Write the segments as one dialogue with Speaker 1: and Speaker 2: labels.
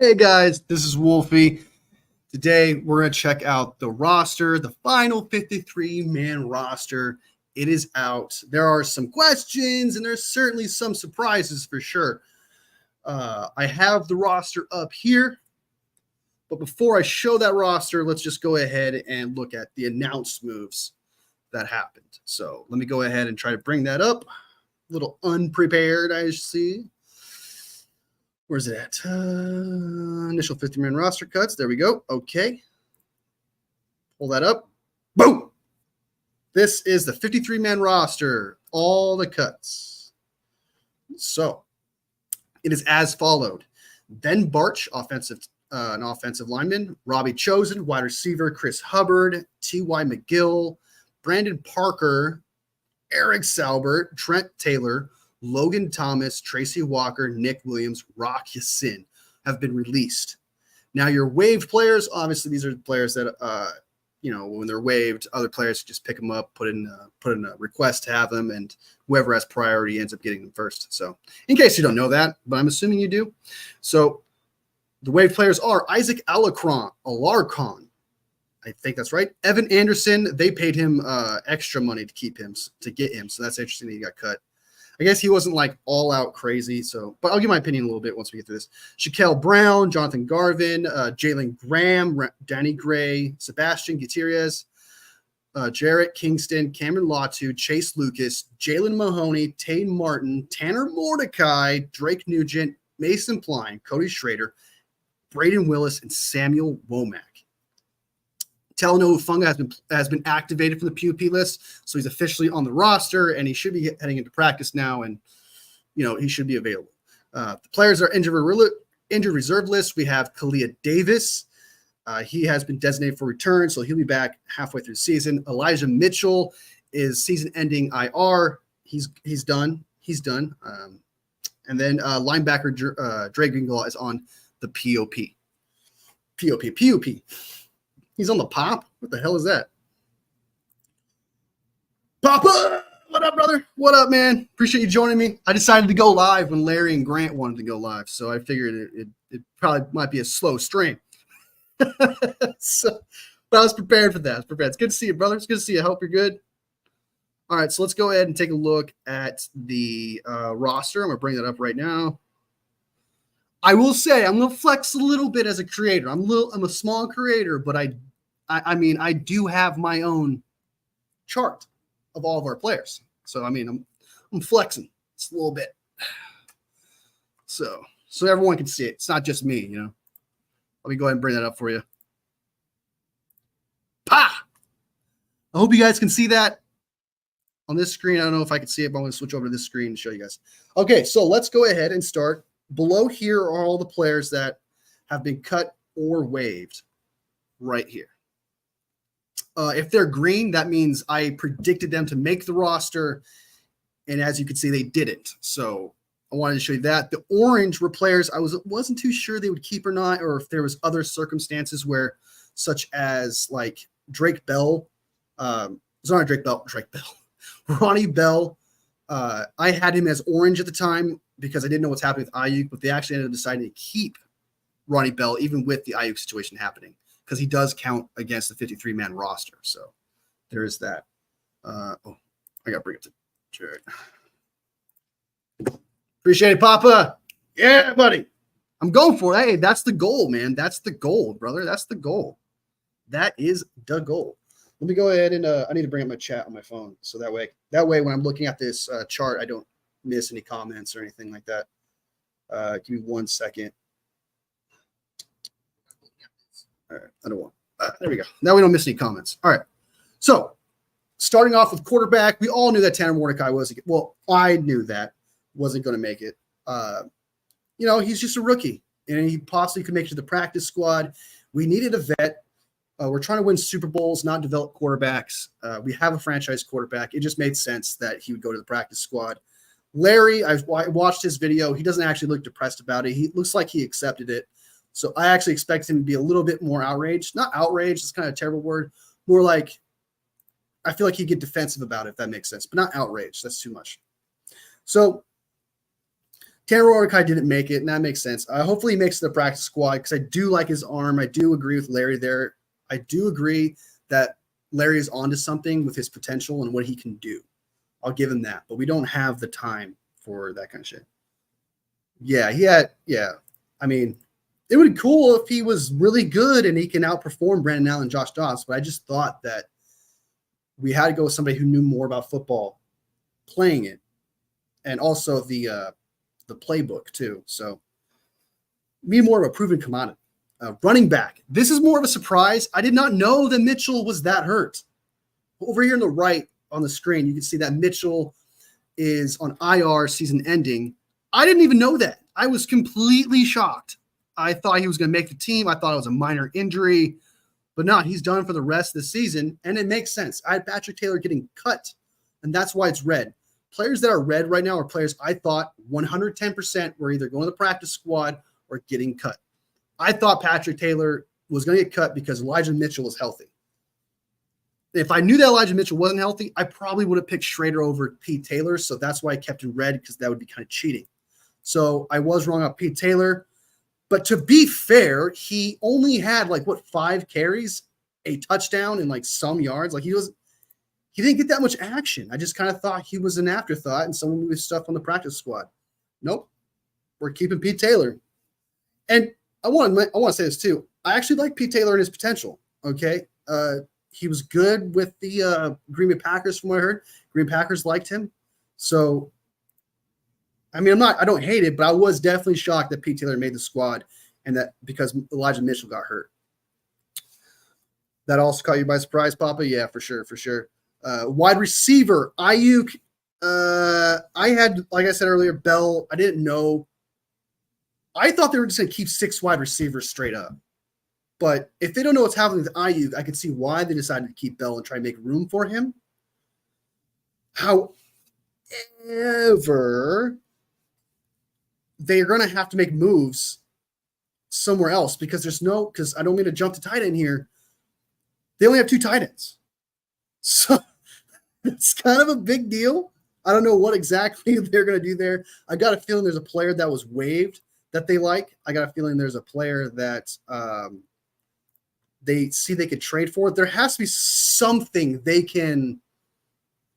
Speaker 1: Hey guys, this is Wolfie. Today we're going to check out the roster, the final 53-man roster. It is out. There are some questions and there's certainly some surprises for sure. I have the roster up here, but before I show that roster, let's just go ahead and look at the announced moves that happened. So let me go ahead and try to bring that up. A little unprepared, I see. Where's it at? Initial 50-man roster cuts. There we go. Okay. Pull that up. Boom. This is the 53-man roster. All the cuts. So it is as followed. Ben Bartch, an offensive lineman. Robbie Chosen, wide receiver. Chris Hubbard, T.Y. McGill, Brandon Parker, Eric Salbert, Trent Taylor, Logan Thomas, Tracy Walker, Nick Williams, Rock Ya-Sin have been released. Now, your waived players, obviously, these are players that, when they're waived, other players just pick them up, put in a request to have them, and whoever has priority ends up getting them first. So, in case you don't know that, but I'm assuming you do. So, the waived players are Isaac Alarcon. I think that's right. Evan Anderson, they paid him extra money to get him. So, that's interesting that he got cut. I guess he wasn't like all out crazy. So, but I'll give my opinion a little bit once we get through this. Shaquille Brown, Jonathan Garvin, Jalen Graham, Danny Gray, Sebastian Gutierrez, Jarrett Kingston, Cameron Latu, Chase Lucas, Jalen Mahoney, Tane Martin, Tanner Mordecai, Drake Nugent, Mason Pline, Cody Schrader, Braden Willis, and Samuel Womack. Talanoa Funga has been activated from the PUP list, so he's officially on the roster, and he should be heading into practice now, and he should be available. The players are injured reserve list. We have Kalia Davis. He has been designated for return, so he'll be back halfway through the season. Elijah Mitchell is season-ending IR. He's done. He's done. And then linebacker Dre Greenlaw is on the PUP. He's on the pop? What the hell is that? Papa! What up, brother? What up, man? Appreciate you joining me. I decided to go live when Larry and Grant wanted to go live, so I figured it probably might be a slow stream. But I was prepared for that. It's good to see you, brother. It's good to see you. I hope you're good. All right, so let's go ahead and take a look at the roster. I'm going to bring that up right now. I will say I'm going to flex a little bit as a creator. I'm a small creator, but I do have my own chart of all of our players. So I'm flexing just a little bit. So everyone can see it. It's not just me, Let me go ahead and bring that up for you. Pa! I hope you guys can see that on this screen. I don't know if I can see it, but I'm going to switch over to this screen and show you guys. Okay, so let's go ahead and start. Below here are all the players that have been cut or waived right here. If they're green, that means I predicted them to make the roster, and as you can see, they didn't. So I wanted to show you that. The orange were players I wasn't too sure they would keep or not, or if there was other circumstances where, such as like Drake Bell, Drake Bell, Ronnie Bell. I had him as orange at the time because I didn't know what's happening with Ayuk, but they actually ended up deciding to keep Ronnie Bell even with the Ayuk situation happening because he does count against the 53-man roster. So there is that. I got to bring it to Jared. Appreciate it, Papa. Yeah, buddy. I'm going for it. Hey, that's the goal, man. That's the goal, brother. That's the goal. That is the goal. Let me go ahead and I need to bring up my chat on my phone so that way when I'm looking at this chart, I don't miss any comments or anything like that. Give me 1 second. All right, I don't want. There we go. Now we don't miss any comments. All right. So starting off with quarterback, we all knew that Tanner Mordecai wasn't. Well, I knew that wasn't going to make it. He's just a rookie, and he possibly could make it to the practice squad. We needed a vet. We're trying to win Super Bowls, not develop quarterbacks. We have a franchise quarterback. It just made sense that he would go to the practice squad. Larry, I watched his video. He doesn't actually look depressed about it. He looks like he accepted it. So I actually expect him to be a little bit more outraged. Not outraged, it's kind of a terrible word. More like I feel like he'd get defensive about it, if that makes sense. But not outraged. That's too much. So Tanner Roark didn't make it, and that makes sense. Hopefully he makes the practice squad because I do like his arm. I do agree with Larry there. I do agree that Larry is onto something with his potential and what he can do. I'll give him that, but we don't have the time for that kind of shit. Yeah. I mean, it would be cool if he was really good and he can outperform Brandon Allen and Josh Dobbs, but I just thought that we had to go with somebody who knew more about football playing it and also the playbook too. So me more of a proven commodity. Running back. This is more of a surprise. I did not know that Mitchell was that hurt. Over here on the right on the screen, you can see that Mitchell is on IR season ending. I didn't even know that. I was completely shocked. I thought he was going to make the team. I thought it was a minor injury, but not. He's done for the rest of the season, and it makes sense. I had Patrick Taylor getting cut, and that's why it's red. Players that are red right now are players I thought 110% were either going to the practice squad or getting cut. I thought Patrick Taylor was going to get cut because Elijah Mitchell was healthy. If I knew that Elijah Mitchell wasn't healthy, I probably would have picked Schrader over Pete Taylor, so that's why I kept in red because that would be kind of cheating. So I was wrong on Pete Taylor. But to be fair, he only had 5 carries, a touchdown, and some yards. He didn't get that much action. I just kind of thought he was an afterthought and someone with stuff on the practice squad. Nope. We're keeping Pete Taylor. And I want to say this too. I actually like Pete Taylor and his potential. Okay. He was good with the Green Bay Packers from what I heard. Green Packers liked him. So I mean, I don't hate it, but I was definitely shocked that Pete Taylor made the squad and that because Elijah Mitchell got hurt. That also caught you by surprise, Papa? Yeah, for sure. Wide receiver, Ayuk. I had, like I said earlier, Bell. I didn't know. I thought they were just going to keep 6 wide receivers straight up. But if they don't know what's happening with Ayuk, I could see why they decided to keep Bell and try and make room for him. However, they're going to have to make moves somewhere else because because I don't mean to jump to tight end here. They only have 2 tight ends. So it's kind of a big deal. I don't know what exactly they're going to do there. I got a feeling there's a player that was waived that they like. I got a feeling there's a player that they see they could trade for. There has to be something they can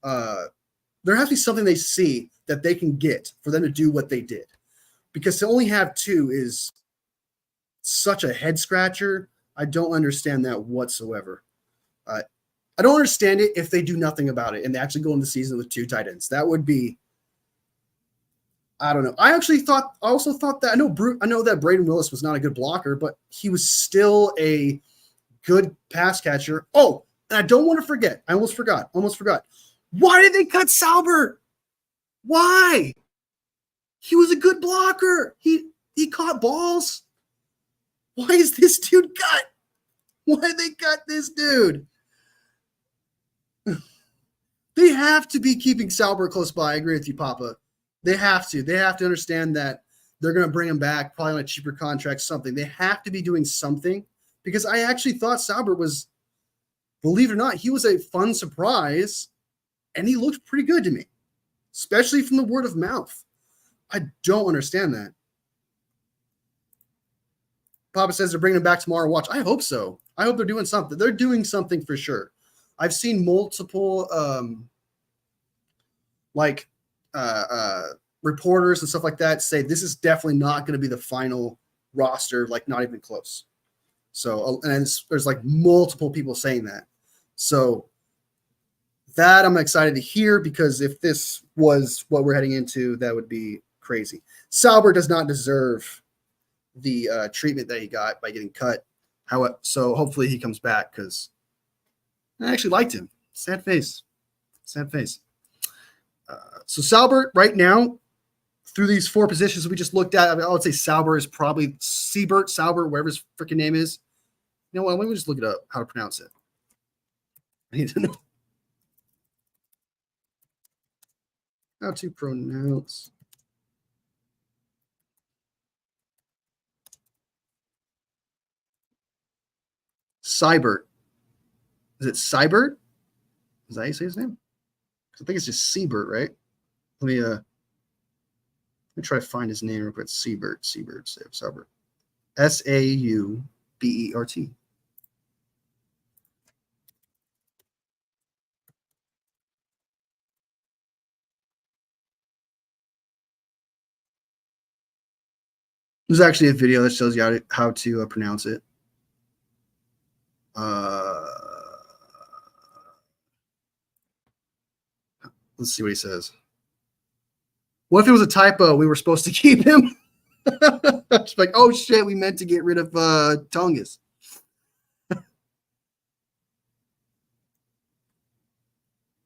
Speaker 1: there has to be something they see that they can get for them to do what they did. Because to only have 2 is such a head scratcher. I don't understand that whatsoever. I don't understand it if they do nothing about it and they actually go into the season with 2 tight ends. That would be, I don't know. I also thought that I know that Braden Willis was not a good blocker, but he was still a good pass catcher. Oh, and I don't want to forget. I almost forgot. Why did they cut Salbert? Why? He was a good blocker. He caught balls. Why is this dude cut? Why did they cut this dude? They have to be keeping Salbert close by. I agree with you, Papa. They have to. They have to understand that they're going to bring him back, probably on a cheaper contract, something. They have to be doing something because I actually thought Salbert was, believe it or not, he was a fun surprise, and he looked pretty good to me, especially from the word of mouth. I don't understand that. Papa says they're bringing him back tomorrow. Watch. I hope so. I hope they're doing something. They're doing something for sure. I've seen multiple reporters and stuff like that say this is definitely not going to be the final roster, not even close. So, and there's multiple people saying that. So that I'm excited to hear because if this was what we're heading into, that would be crazy. Salbert does not deserve the treatment that he got by getting cut. So hopefully he comes back because I actually liked him. Sad face. So Salbert right now, through these 4 positions we just looked at, I would say Salbert is probably Salbert, whatever his freaking name is. You know what? Let me just look it up, how to pronounce it. I need to know. How to pronounce. Seibert. Is it Seibert? Is that how you say his name? I think it's just Seibert, right? Let me Let me try to find his name real quick. Saubert. Saubert. There's actually a video that shows you how to pronounce it. Let's see what he says. What if it was a typo? We were supposed to keep him. It's like, oh shit, we meant to get rid of Tungus.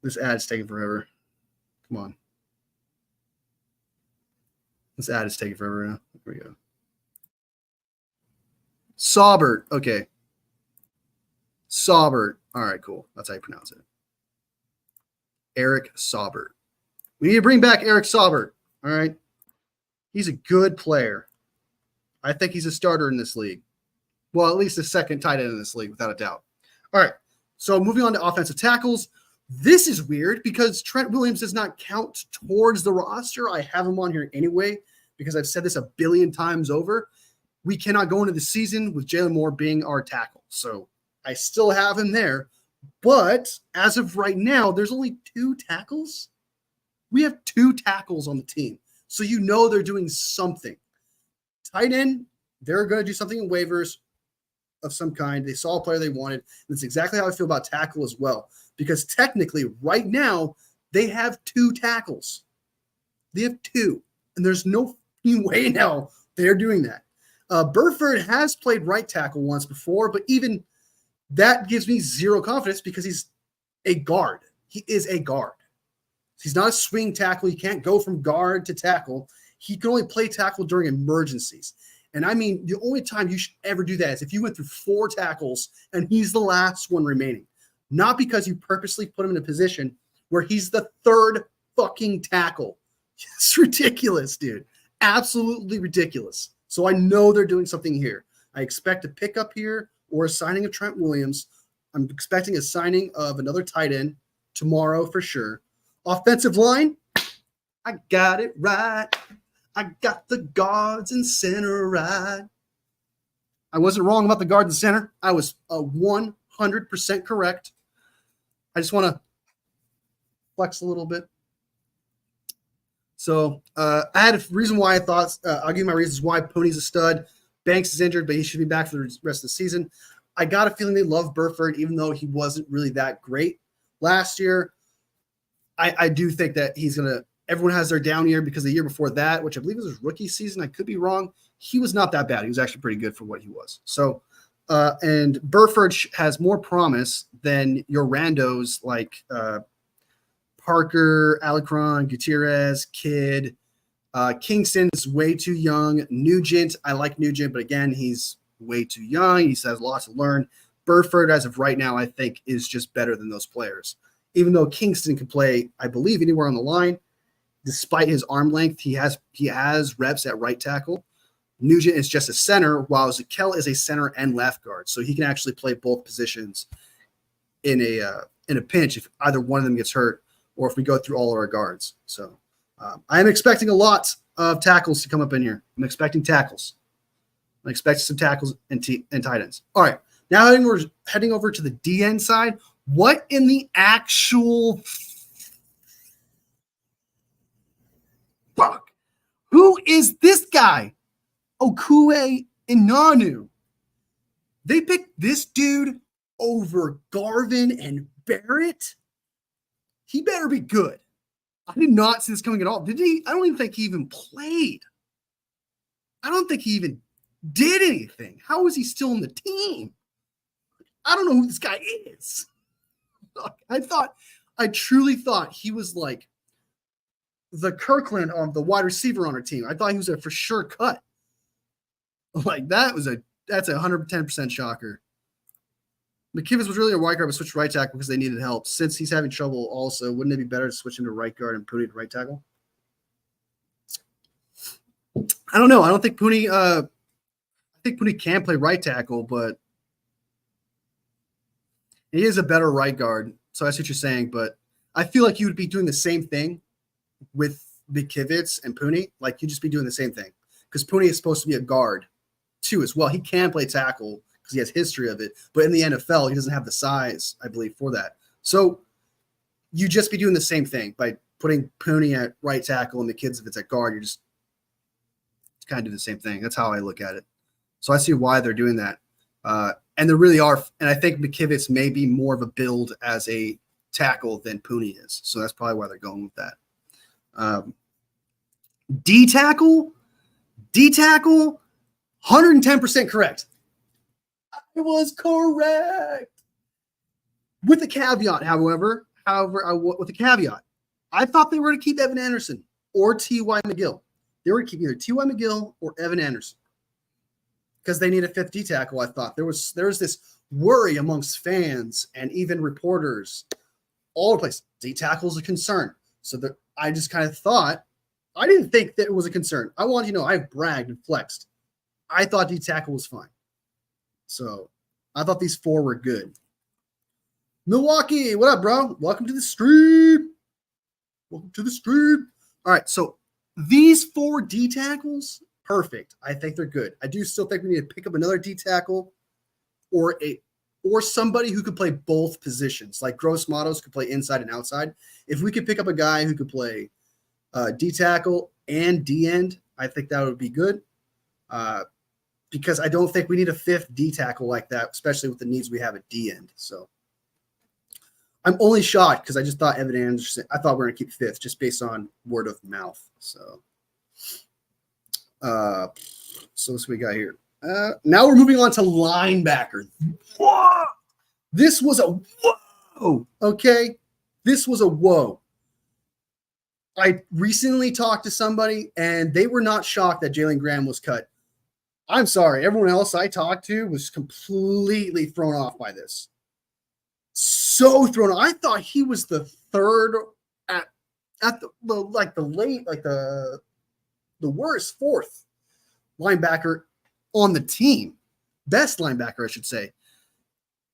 Speaker 1: This ad's taking forever. Come on. This ad is taking forever now. Here we go. Saubert. Okay. Saubert. All right, cool. That's how you pronounce it. Eric Saubert. We need to bring back Eric Saubert. All right. He's a good player. I think he's a starter in this league. Well, at least a second tight end in this league, without a doubt. All right. So moving on to offensive tackles. This is weird because Trent Williams does not count towards the roster. I have him on here anyway because I've said this a billion times over. We cannot go into the season with Jalen Moore being our tackle. So I still have him there. But as of right now, there's only 2 tackles. We have 2 tackles on the team. So you know they're doing something. Tight end, they're going to do something in waivers of some kind. They saw a player they wanted. And that's exactly how I feel about tackle as well. Because technically, right now, they have 2 tackles. They have 2. And there's no way now they're doing that. Burford has played right tackle once before, but even that gives me zero confidence because he's a guard. He is a guard. He's not a swing tackle. He can't go from guard to tackle. He can only play tackle during emergencies. And I mean, the only time you should ever do that is if you went through 4 tackles and he's the last one remaining. Not because you purposely put him in a position where he's the 3rd fucking tackle. It's ridiculous, dude. Absolutely ridiculous. So I know they're doing something here. I expect a pickup here or a signing of Trent Williams. I'm expecting a signing of another tight end tomorrow for sure. Offensive line, I got it right. I got the guards and center right. I wasn't wrong about the guard and center. I was 100% correct. I just want to flex a little bit. So I had a reason why I thought I'll give you my reasons why Pony's a stud. Banks is injured, but he should be back for the rest of the season. I got a feeling they love Burford, even though he wasn't really that great last year. I do think that he's going to – everyone has their down year because the year before that, which I believe was his rookie season, I could be wrong, he was not that bad. He was actually pretty good for what he was. So, and Burford has more promise than your randos like Parker, Alicron, Gutierrez, Kidd. Kingston is way too young. Nugent, I like Nugent, but again, he's way too young. He has lots to learn. Burford, as of right now, I think is just better than those players. Even though Kingston can play, I believe, anywhere on the line, despite his arm length, he has reps at right tackle. Nugent is just a center, while Zakel is a center and left guard, so he can actually play both positions in a pinch if either one of them gets hurt or if we go through all of our guards. So I am expecting a lot of tackles to come up in here. I'm expecting tackles. I'm expecting some tackles and tight ends. All right, now heading over to the DN side. What in the actual fuck? Who is this guy? Okue Inanu. They picked this dude over Garvin and Barrett. He better be good. I did not see this coming at all. Did he? I don't even think he even played. I don't think he even did anything. How is he still on the team? I don't know who this guy is. I truly thought he was like the Kirkland of the wide receiver on our team. I thought he was a for sure cut. Like that's a 110% shocker. McKivitz was really a right guard, but switched right tackle because they needed help. Since he's having trouble also, wouldn't it be better to switch him to right guard and Pooney to right tackle? I don't know. I don't think Pooney I think Pooney can play right tackle, but he is a better right guard. So I see what you're saying, but I feel like you would be doing the same thing with McKivitz and Pooney, like you just be doing the same thing because Pooney is supposed to be a guard too as well. He can play tackle because he has history of it, but in the NFL, he doesn't have the size, I believe, for that. So you just be doing the same thing by putting Pooney at right tackle and McKivitz at guard. You're just kind of do the same thing. That's how I look at it. So I see why they're doing that. And there really are, and I think McKivitz may be more of a build as a tackle than Pooney is. So that's probably why they're going with that. D tackle, 110% correct. I was correct. With the caveat, however, with the caveat, I thought they were going to keep Evan Anderson or T.Y. McGill. They were going to keep either T.Y. McGill or Evan Anderson because they need a fifth D tackle. I thought there was this worry amongst fans and even reporters all over the place. D tackle is a concern. So I just kind of thought, I didn't think that it was a concern. I wanted you to know I've bragged and flexed. I thought D tackle was fine. So I thought these four were good. Milwaukee, what up, bro? Welcome to the stream. Welcome to the stream. All right, so these four D tackles, perfect. I think they're good. I do still think we need to pick up another D tackle or somebody who could play both positions. Like Gross Matos could play inside and outside. If we could pick up a guy who could play D tackle and D end, I think that would be good. Because I don't think we need a fifth D tackle like that, especially with the needs we have at D end. So I'm only shocked because I just thought Evan Anderson, I thought we were going to keep fifth just based on word of mouth. So, so what's we got here? Now we're moving on to linebacker. Whoa! This was a whoa. Okay. This was a whoa. I recently talked to somebody and they were not shocked that Jalen Graham was cut. I'm sorry. Everyone else I talked to was completely thrown off by this. So thrown off. I thought he was the third at the worst fourth linebacker on the team. Best linebacker, I should say.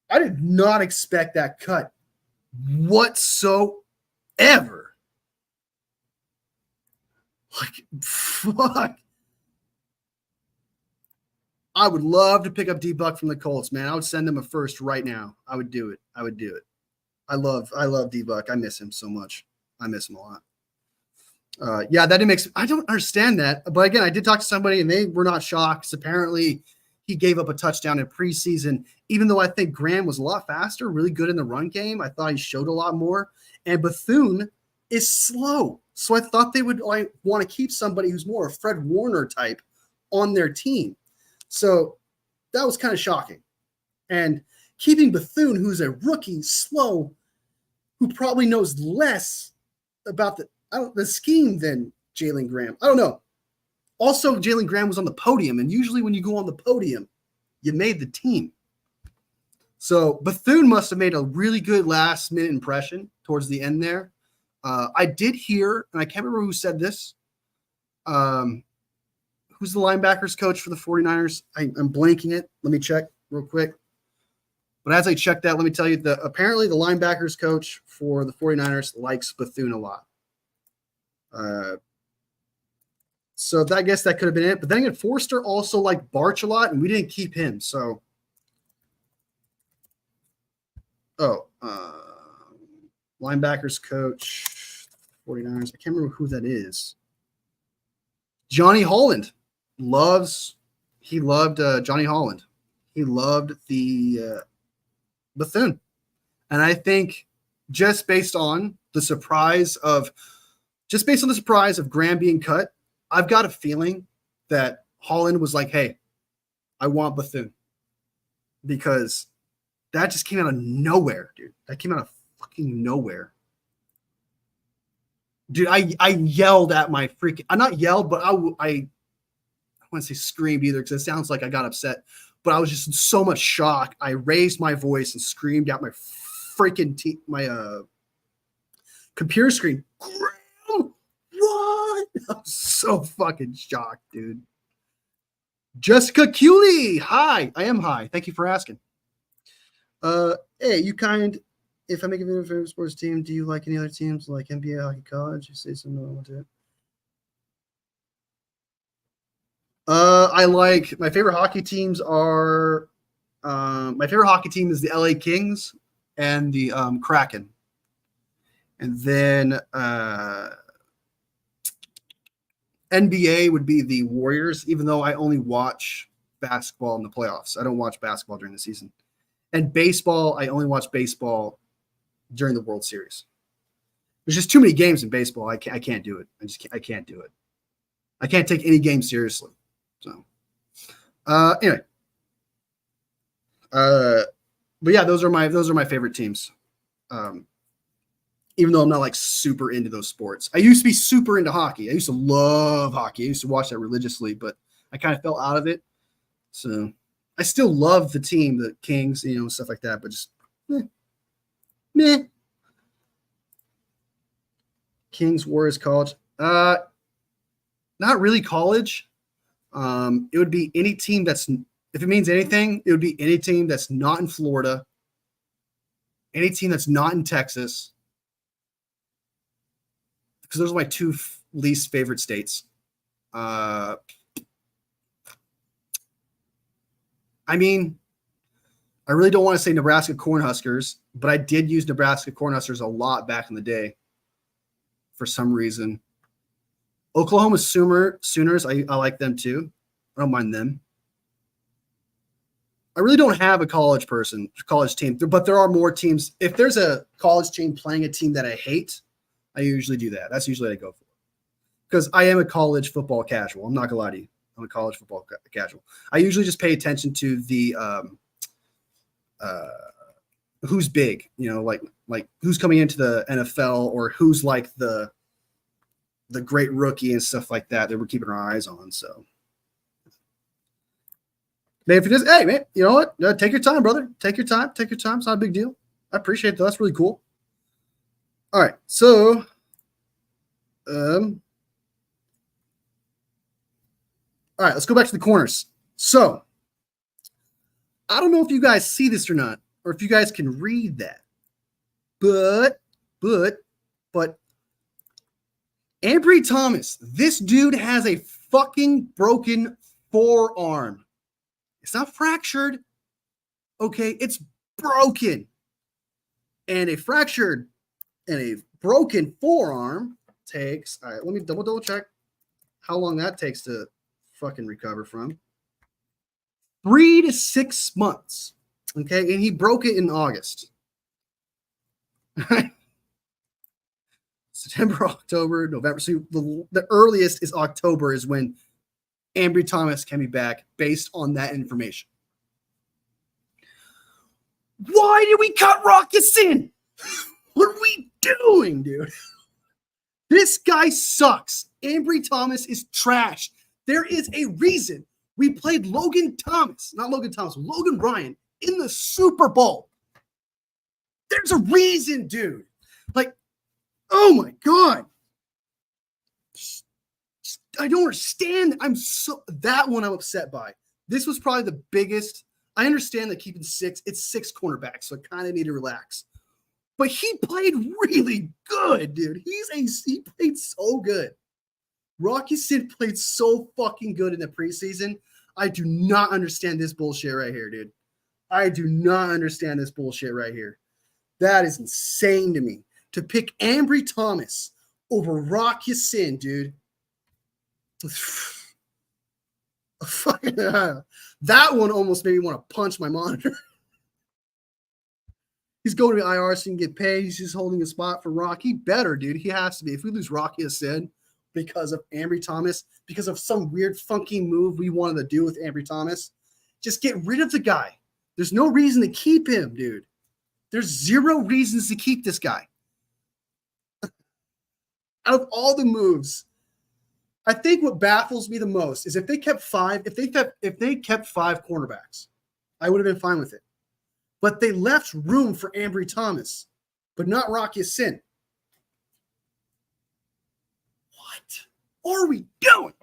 Speaker 1: I did not expect that cut whatsoever. Like, fuck. I would love to pick up D-Buck from the Colts, man. I would send them a first right now. I would do it. I love D-Buck. I miss him so much. I miss him a lot. Yeah, that didn't make – I don't understand that. But, again, I did talk to somebody, and they were not shocked. Apparently, he gave up a touchdown in preseason, even though I think Graham was a lot faster, really good in the run game. I thought he showed a lot more. And Bethune is slow. So I thought they would want to keep somebody who's more a Fred Warner type on their team. So that was kind of shocking. And keeping Bethune, who's a rookie, slow, who probably knows less about the scheme than Jalen Graham. I don't know. Also, Jalen Graham was on the podium, and usually when you go on the podium, you made the team. So Bethune must have made a really good last-minute impression towards the end there. I did hear, and I can't remember who said this, who's the linebackers coach for the 49ers? I'm blanking it. Let me check real quick. But as I check that, let me tell you that apparently the linebackers coach for the 49ers likes Bethune a lot. So I guess that could have been it. But then again, Forster also liked Barch a lot, and we didn't keep him. So, linebackers coach, 49ers. I can't remember who that is. Johnny Holland. He loved Johnny Holland. He loved the Bethune. And I think just based on the surprise of Graham being cut, I've got a feeling that Holland was like, hey, I want Bethune. Because that just came out of nowhere, dude. That came out of fucking nowhere. Dude, I yelled at my freaking – I not yelled, but I want to say screamed either because it sounds like I got upset. But I was just in so much shock. I raised my voice and screamed out my freaking computer screen. Graham, what? I'm so fucking shocked, dude. Jessica Cooley. Hi. I am high. Thank you for asking. Hey, you kind – if I make a video for a sports team, do you like any other teams like NBA, hockey, college? You say something I want to. I like my favorite hockey teams are my favorite hockey team is the LA Kings and the Kraken. And then NBA would be the Warriors, even though I only watch basketball in the playoffs. I don't watch basketball during the season. And baseball, I only watch baseball during the World Series. There's just too many games in baseball. I can't do it. I can't do it. I can't take any game seriously. So anyway. But yeah, those are my favorite teams. Even though I'm not like super into those sports. I used to be super into hockey. I used to love hockey. I used to watch that religiously, but I kind of fell out of it. So I still love the team, the Kings, stuff like that, but just meh. Kings, Warriors, college. Not really college. It would be any team that's, if it means anything, it would be any team that's not in Florida, any team that's not in Texas, because those are my two least favorite states. I mean, I really don't want to say Nebraska Cornhuskers, but I did use Nebraska Cornhuskers a lot back in the day for some reason. Oklahoma Sooners, I like them too. I don't mind them. I really don't have a college team, but there are more teams. If there's a college team playing a team that I hate, I usually do that. That's usually what I go for. Because I am a college football casual. I'm not going to lie to you. I'm a college football casual. I usually just pay attention to the who's big, like who's coming into the NFL or who's like the great rookie and stuff like that we're keeping our eyes on. So man, if it is, hey man, you know what? Take your time, brother. Take your time. It's not a big deal. I appreciate that. That's really cool. All right, so all right, let's go back to the corners. So I don't know if you guys see this or not, or if you guys can read that, but Ambry Thomas, this dude has a fucking broken forearm. It's not fractured. Okay, it's broken. And a fractured and a broken forearm takes, all right, let me double check how long that takes to fucking recover from. 3 to 6 months. Okay, and he broke it in August. September, October, November. So the earliest is October is when Ambry Thomas can be back based on that information. Why did we cut Rock Ya-Sin? What are we doing, dude? This guy sucks. Ambry Thomas is trash. There is a reason we played Logan Ryan in the Super Bowl. There's a reason, dude. Like, oh my God. I don't understand. That one I'm upset by. This was probably the biggest. I understand that keeping it's 6 cornerbacks, so I kind of need to relax. But he played really good, dude. He played so good. Rock Ya-Sin played so fucking good in the preseason. I do not understand this bullshit right here, dude. I do not understand this bullshit right here. That is insane to me. To pick Ambry Thomas over Rock Ya-Sin, dude. That one almost made me want to punch my monitor. He's going to the IR so he can get paid. He's just holding a spot for Rocky. Better, dude. He has to be. If we lose Rock Ya-Sin because of Ambry Thomas, because of some weird funky move we wanted to do with Ambry Thomas, just get rid of the guy. There's no reason to keep him, dude. There's 0 reasons to keep this guy. Out of all the moves, I think what baffles me the most is if they kept 5 cornerbacks, I would have been fine with it. But they left room for Ambry Thomas, but not Rock Ya-Sin. What are we doing?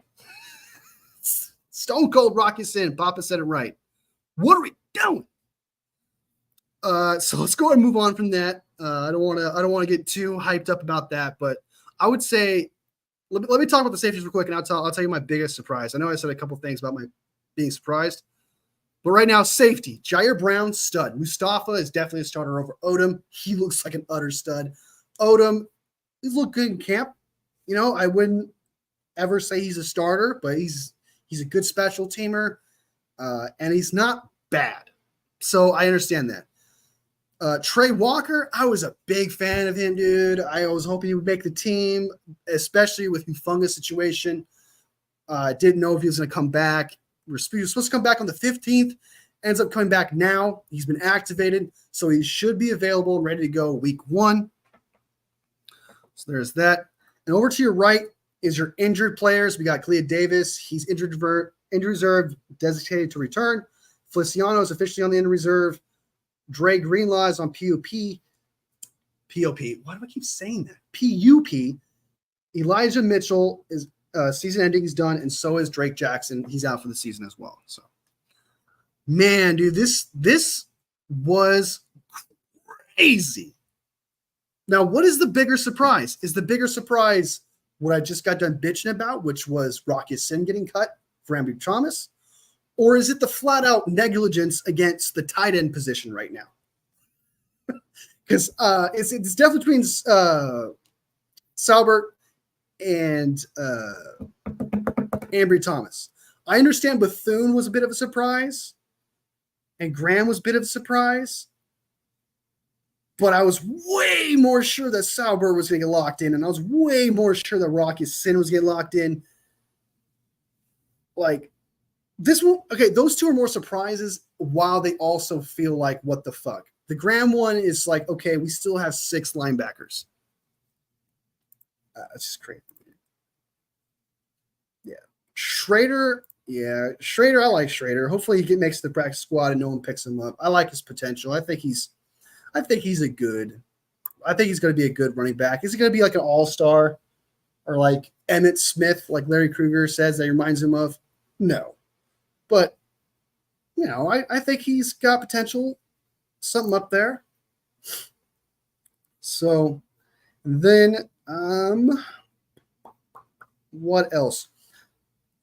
Speaker 1: Stone Cold Rock Ya-Sin. Papa said it right. What are we doing? So let's go ahead and move on from that. I don't want to get too hyped up about that, but I would say let me talk about the safeties real quick, and I'll tell you my biggest surprise. I know I said a couple things about my being surprised, but right now, safety. Jair Brown, stud. Mustafa is definitely a starter over Odom. He looks like an utter stud. Odom, he's looked good in camp. You know, I wouldn't ever say he's a starter, but he's a good special teamer, and he's not bad. So I understand that. Trey Walker, I was a big fan of him, dude. I was hoping he would make the team, especially with Hufunga's situation. Didn't know if he was going to come back. He was supposed to come back on the 15th. Ends up coming back now. He's been activated, so he should be available and ready to go week 1. So there's that. And over to your right is your injured players. We got Clea Davis. He's injured reserve, designated to return. Feliciano is officially on the injured reserve. Dre Greenlaw is on PUP. Why do I keep saying that? PUP. Elijah Mitchell is season ending is done, and so is Drake Jackson. He's out for the season as well. So, man, dude, this was crazy. Now, what is the bigger surprise? Is the bigger surprise what I just got done bitching about, which was Rocky Sin getting cut for Ambry Thomas? Or is it the flat-out negligence against the tight end position right now? Because it's definitely between Salbert and Ambry Thomas. I understand Bethune was a bit of a surprise, and Graham was a bit of a surprise, but I was way more sure that Salbert was going to get locked in, and I was way more sure that Rocky Sin was getting locked in. Like, this one, okay, those two are more surprises while they also feel like, what the fuck? The Graham one is like, okay, we still have 6 linebackers. It's just crazy. Yeah. Schrader, I like Schrader. Hopefully he makes the practice squad and no one picks him up. I like his potential. I think he's going to be a good running back. Is he going to be like an all-star or like Emmitt Smith, like Larry Krueger says that he reminds him of? No. But, you know, I think he's got potential, something up there. So then, what else?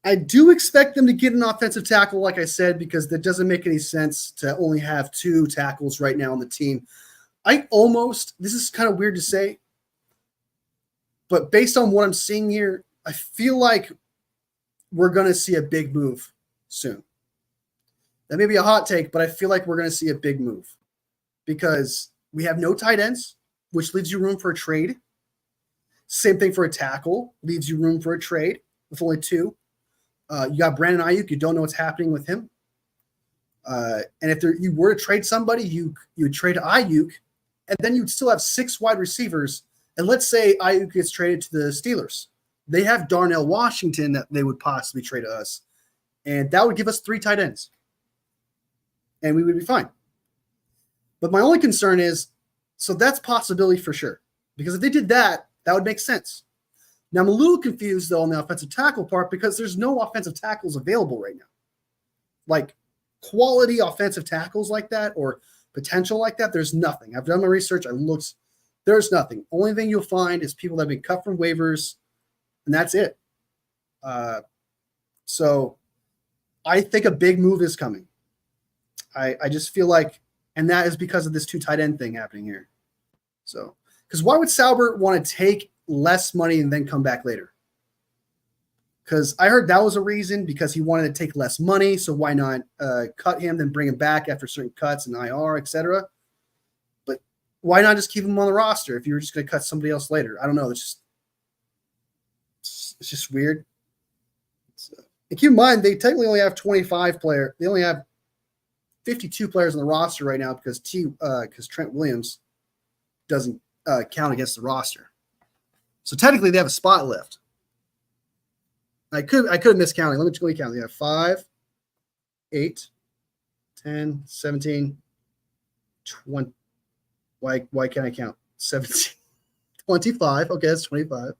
Speaker 1: I do expect them to get an offensive tackle, like I said, because that doesn't make any sense to only have 2 tackles right now on the team. This is kind of weird to say, but based on what I'm seeing here, I feel like we're going to see a big move soon. That may be a hot take, but I feel like we're going to see a big move because we have no tight ends, which leaves you room for a trade. Same thing for a tackle, leaves you room for a trade with only 2. You got Brandon Ayuk. You don't know what's happening with him. And if you were to trade somebody, you would trade Ayuk, and then you'd still have 6 wide receivers. And let's say Ayuk gets traded to the Steelers. They have Darnell Washington that they would possibly trade to us. And that would give us 3 tight ends. And we would be fine. But my only concern is, so that's possibility for sure. Because if they did that, that would make sense. Now, I'm a little confused, though, on the offensive tackle part because there's no offensive tackles available right now. Like, quality offensive tackles like that or potential like that, there's nothing. I've done my research. I looked. There's nothing. Only thing you'll find is people that have been cut from waivers, and that's it. So I think a big move is coming. I just feel like, and that is because of this 2 tight end thing happening here. So, because why would Salbert want to take less money and then come back later? Because I heard that was a reason because he wanted to take less money. So why not cut him, then bring him back after certain cuts and IR, etc. But why not just keep him on the roster if you were just going to cut somebody else later? I don't know. It's just weird. And keep in mind, they technically only have 25 players. They only have 52 players on the roster right now because Trent Williams doesn't count against the roster. So technically, they have a spot left. I could have miscounted. Let me go count. They have 5, 8, 10, 17, 20. Why can't I count? 17, 25. Okay, that's 25.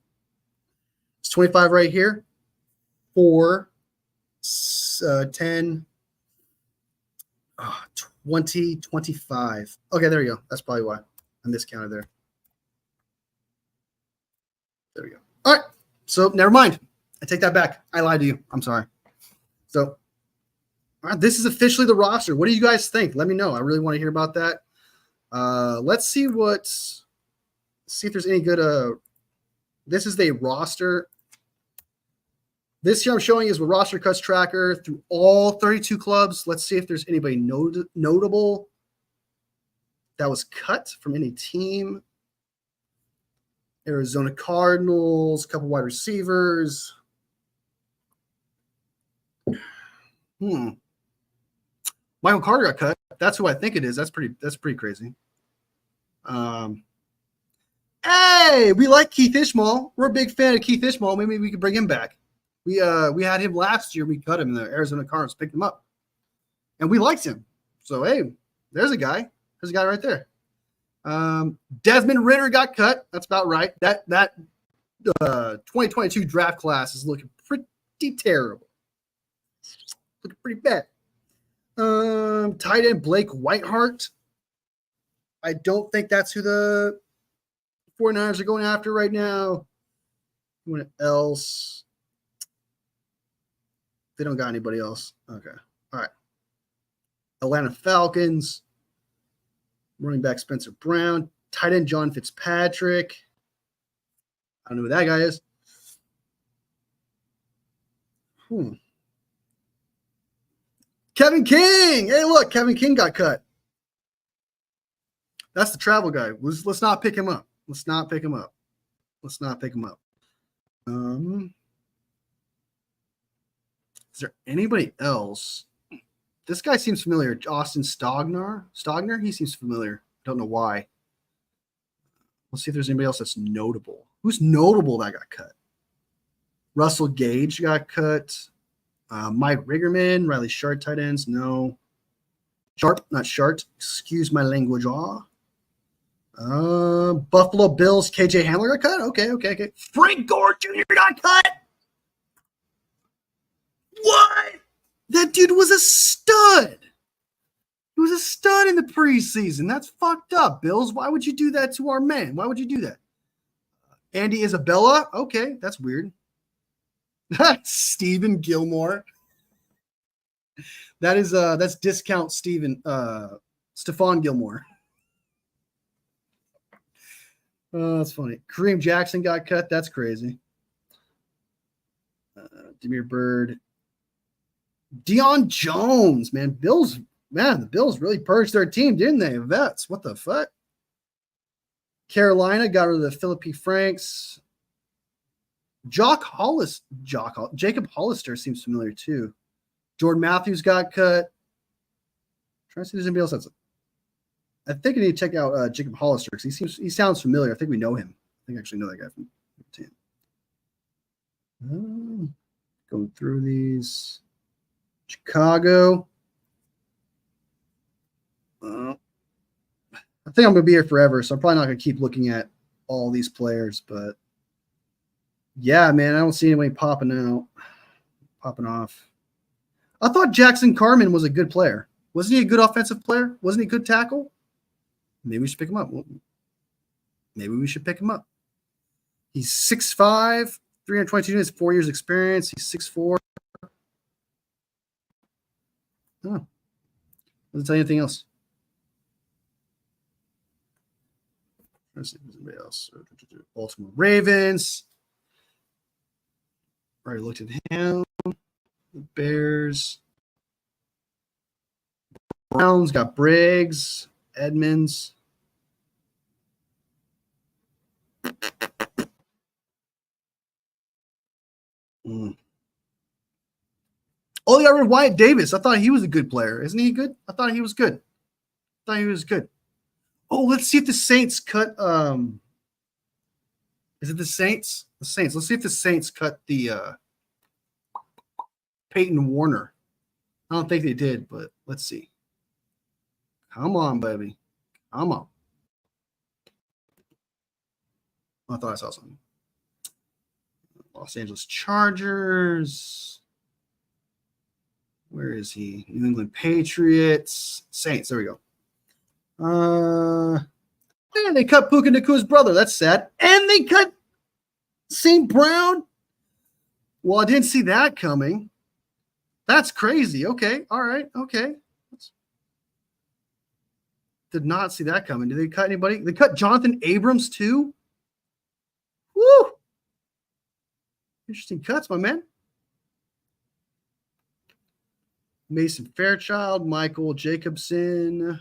Speaker 1: It's 25 right here. 4, 10, 20, 25. Okay, there you go. That's probably why I miscounted there. There we go. All right. So never mind. I take that back. I lied to you. I'm sorry. So all right, this is officially the roster. What do you guys think? Let me know. I really want to hear about that. Let's see if there's any good. This is the roster. This here I'm showing is a roster cuts tracker through all 32 clubs. Let's see if there's anybody notable that was cut from any team. Arizona Cardinals, a couple wide receivers. Michael Carter got cut. That's who I think it is. That's pretty crazy. Hey, we like Keith Ishmael. We're a big fan of Keith Ishmael. Maybe we could bring him back. We had him last year. We cut him. The Arizona Cardinals picked him up, and we liked him. So hey, there's a guy. There's a guy right there. Desmond Ridder got cut. That's about right. That 2022 draft class is looking pretty terrible. Looking pretty bad. Tight end Blake Whiteheart. I don't think that's who the 49ers are going after right now. Anyone else? They don't got anybody else. Okay. All right. Atlanta Falcons. Running back Spencer Brown. Tight end John Fitzpatrick. I don't know who that guy is. Kevin King. Hey, look, Kevin King got cut. That's the travel guy. Let's not pick him up. Let's not pick him up. Let's not pick him up. Is there anybody else? This guy seems familiar. Austin Stogner? He seems familiar. Don't know why. Let's see if there's anybody else that's notable. Who's notable that got cut? Russell Gage got cut. Mike Riggerman, Riley Sharp, tight ends. No. Sharp, not Sharp. Excuse my language. Buffalo Bills, KJ Hamler got cut. Okay. Frank Gore Jr. got cut. What? That dude was a stud. He was a stud in the preseason. That's fucked up, Bills. Why would you do that to our man? Why would you do that? Andy Isabella. Okay, that's weird. That's Stephen Gilmore. That's discount Stephon Gilmore. That's funny. Kareem Jackson got cut. That's crazy. Demir Bird. Deion Jones, man. The Bills really purged their team, didn't they? Vets. What the fuck? Carolina got rid of the Philippi Franks. Jacob Hollister seems familiar too. Jordan Matthews got cut. Trying to see if there's anybody else that's. I think I need to check out Jacob Hollister because he sounds familiar. I think we know him. I think I actually know that guy from the team. Going through these. Chicago. I think I'm going to be here forever, so I'm probably not going to keep looking at all these players. But yeah, man, I don't see anybody popping off. I thought Jackson Carman was a good player. Wasn't he a good offensive player? Wasn't he a good tackle? Maybe we should pick him up. He's 6'5", 322 units, 4 years experience. He's 6'4". Oh. Doesn't tell you anything else. Let's see if there's anybody else. Baltimore Ravens. Already looked at him. The Bears. Browns got Briggs, Edmonds. Oh, yeah, Wyatt Davis. I thought he was a good player. Isn't he good? I thought he was good. Oh, let's see if the Saints cut. Is it the Saints? The Saints. Let's see if the Saints cut the Peyton Warner. I don't think they did, but let's see. Come on, baby. Come on. I thought I saw something. Los Angeles Chargers. Where is he? New England Patriots. Saints. There we go. And they cut Puka Nakua's brother. That's sad. And they cut St. Brown. Well, I didn't see that coming. That's crazy. Okay. All right. Okay. Did not see that coming. Did they cut anybody? They cut Jonathan Abrams too? Woo! Interesting cuts, my man. Mason Fairchild, Michael Jacobson.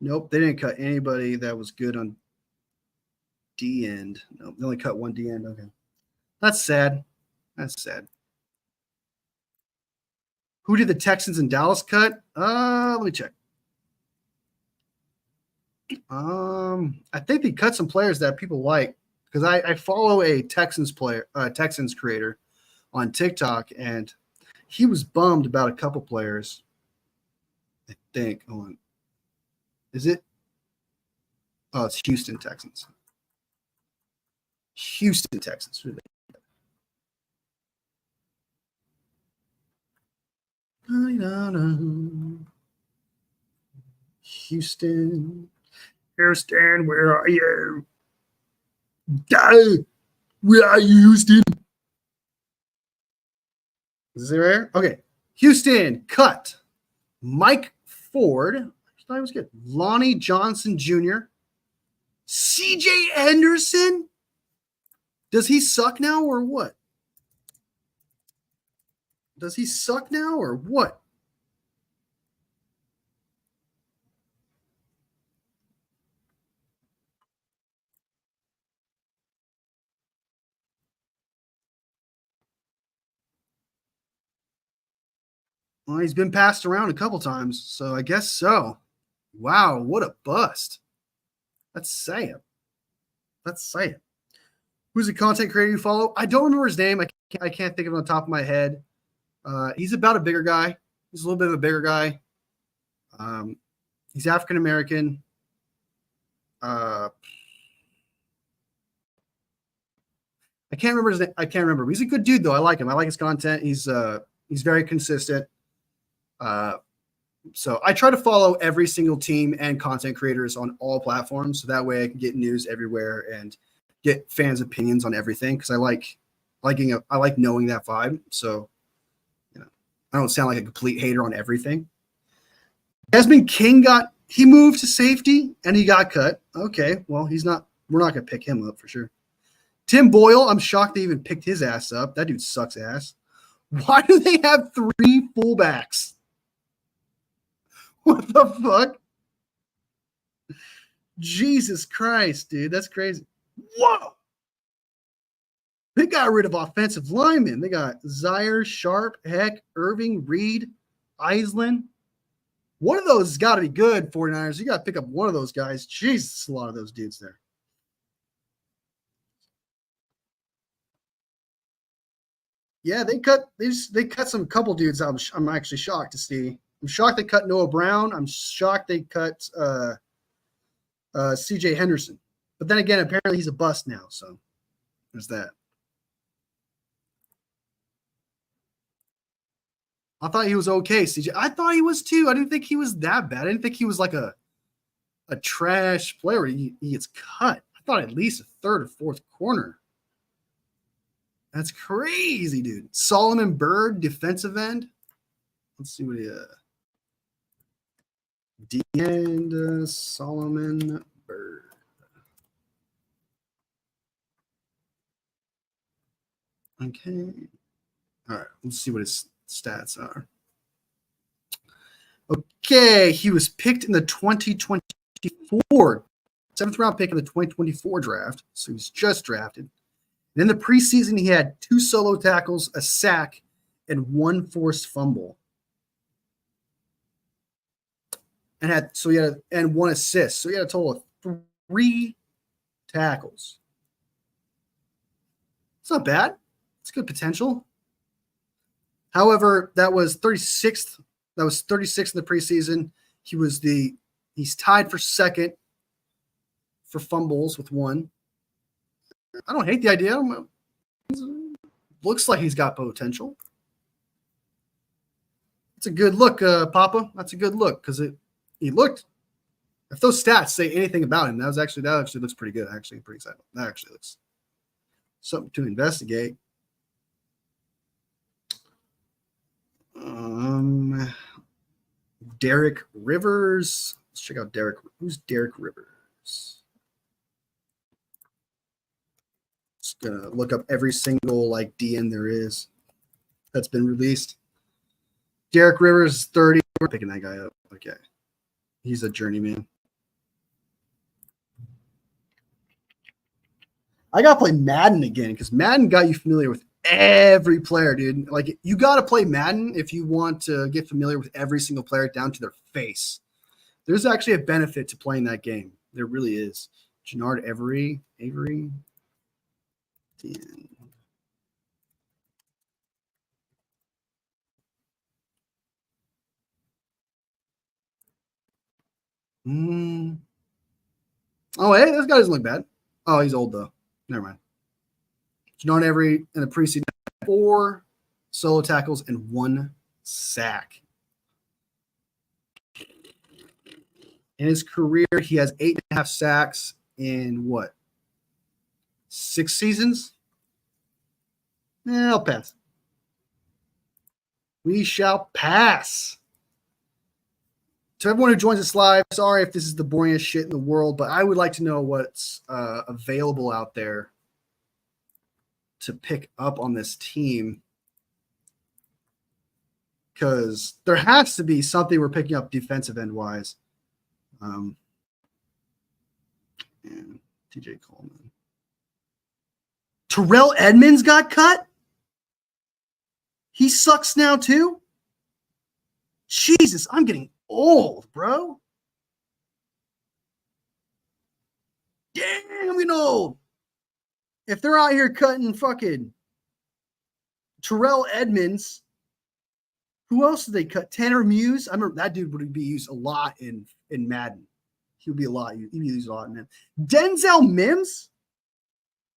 Speaker 1: Nope, they didn't cut anybody that was good on D end. Nope, they only cut one D end. Okay. That's sad. That's sad. Who did the Texans and Dallas cut? Let me check. I think they cut some players that people like because I follow a Texans creator on TikTok, and he was bummed about a couple players. I think. Hold on. Is it? Oh, it's Houston Texans. Houston Texans. Really. Houston. Houston, where are you? Die. Where are you, Houston? Is it rare? Okay. Houston, cut. Mike Ford. I thought he was good. Lonnie Johnson Jr. CJ Henderson. Does he suck now or what? Does he suck now or what? Well, he's been passed around a couple times, so I guess so. Wow, what a bust. Let's say it. Let's say it. Who's the content creator you follow? I don't remember his name. I can't think of it on the top of my head. He's about a bigger guy. He's a little bit of a bigger guy. He's African American. I can't remember his name. I can't remember. He's a good dude though. I like him. I like his content. He's very consistent. So I try to follow every single team and content creators on all platforms, so that way I can get news everywhere and get fans' opinions on everything. Because I like knowing that vibe. So I don't sound like a complete hater on everything. Desmond King he moved to safety and he got cut. Okay, well we're not gonna pick him up for sure. Tim Boyle, I'm shocked they even picked his ass up. That dude sucks ass. Why do they have 3 fullbacks? What the fuck? Jesus Christ, dude. That's crazy. Whoa. They got rid of offensive linemen. They got Zaire, Sharp, Heck, Irving, Reed, Island. One of those has got to be good, 49ers. You got to pick up one of those guys. Jesus, a lot of those dudes there. Yeah, they cut some couple dudes. I'm actually shocked to see. I'm shocked they cut Noah Brown. I'm shocked they cut CJ Henderson. But then again, apparently he's a bust now. So there's that. I thought he was okay, CJ. I thought he was too. I didn't think he was that bad. I didn't think he was like a trash player. He gets cut. I thought at least a third or fourth corner. That's crazy, dude. Solomon Byrd, defensive end. Let's see what he D end Solomon Byrd. Okay. All right. Let's see what his stats are. Okay. He was picked in the 2024 7th round pick in the 2024 draft. So he's just drafted. And in the preseason, he had 2 solo tackles, a sack, and 1 forced fumble. And he had 1 assist. So he had a total of 3 tackles. It's not bad. It's good potential. However, that was 36th. That was 36th in the preseason. He's tied for second for fumbles with 1. I don't hate the idea. Looks like he's got potential. It's a good look, Papa. That's a good look because he looked. If those stats say anything about him, that actually looks pretty good. Actually, pretty excited. That actually looks something to investigate. Derek Rivers. Let's check out Derek. Who's Derek Rivers? Just gonna look up every single like DN there is that's been released. Derek Rivers, 30. We're picking that guy up. Okay. He's a journeyman. I gotta play Madden again because Madden got you familiar with every player, dude. Like you gotta play Madden if you want to get familiar with every single player down to their face. There's actually a benefit to playing that game. There really is. Jannard Avery. Oh, hey, this guy doesn't look bad. Oh, he's old though. Never mind. Jannard Avery in the preseason, 4 solo tackles and 1 sack. In his career, he has 8.5 sacks in what? 6 seasons? I'll pass. We shall pass. To everyone who joins us live, sorry if this is the boringest shit in the world, but I would like to know what's available out there to pick up on this team. Because there has to be something we're picking up defensive end wise. And TJ Coleman. Terrell Edmonds got cut? He sucks now too? Jesus, I'm getting old, bro. Damn, we know. If they're out here cutting fucking Terrell Edmonds, who else did they cut? Tanner Muse. I remember that dude would be used a lot in Madden. He would be a lot. He'd be used a lot in Madden. Denzel Mims.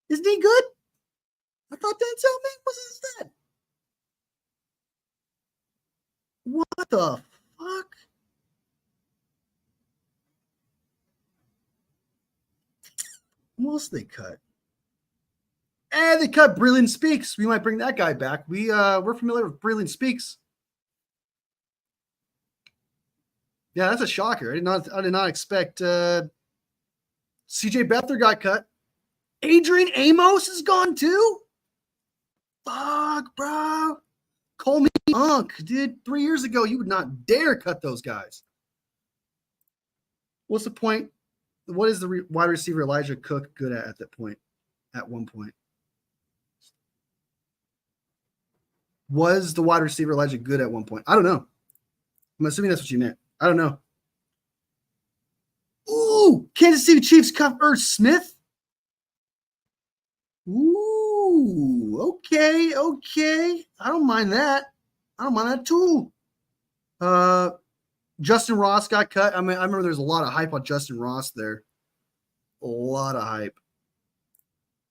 Speaker 1: Isn't he good? I thought Denzel Mims was instead. What the fuck? Who else they cut? And they cut Brilliant Speaks. We might bring that guy back. We're familiar with Brilliant Speaks. Yeah, that's a shocker. I did not expect CJ Beathard got cut. Adrian Amos is gone too? Fuck, bro. Coleman Unk, dude. 3 years ago, you would not dare cut those guys. What's the point? What is the wide receiver Elijah Cook good at that point? At one point. Was the wide receiver Elijah good at one point? I don't know. I'm assuming that's what you meant. I don't know. Ooh, Kansas City Chiefs cut Irv Smith. Ooh, okay. I don't mind that. Too. Justin Ross got cut. I mean, I remember there's a lot of hype on Justin Ross there. A lot of hype.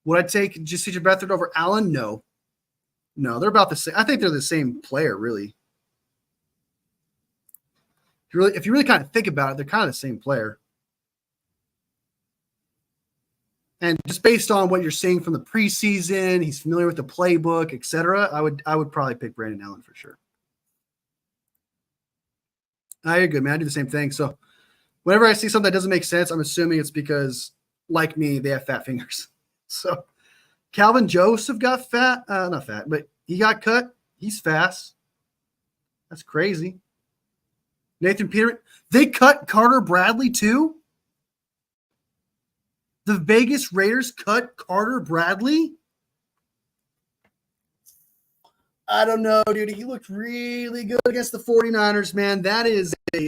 Speaker 1: Would I take just CJ Beathard over Allen? No, they're about the same. I think they're the same player, really. If you really kind of think about it, they're kind of the same player. And just based on what you're seeing from the preseason, he's familiar with the playbook, etc. I would probably pick Brandon Allen for sure. You're good, man. I do the same thing. So whenever I see something that doesn't make sense, I'm assuming it's because, like me, they have fat fingers. So Calvin Joseph got not fat, but he got cut. He's fast. That's crazy. Nathan Peterman. They cut Carter Bradley too? The Vegas Raiders cut Carter Bradley? I don't know, dude. He looked really good against the 49ers, man. That is I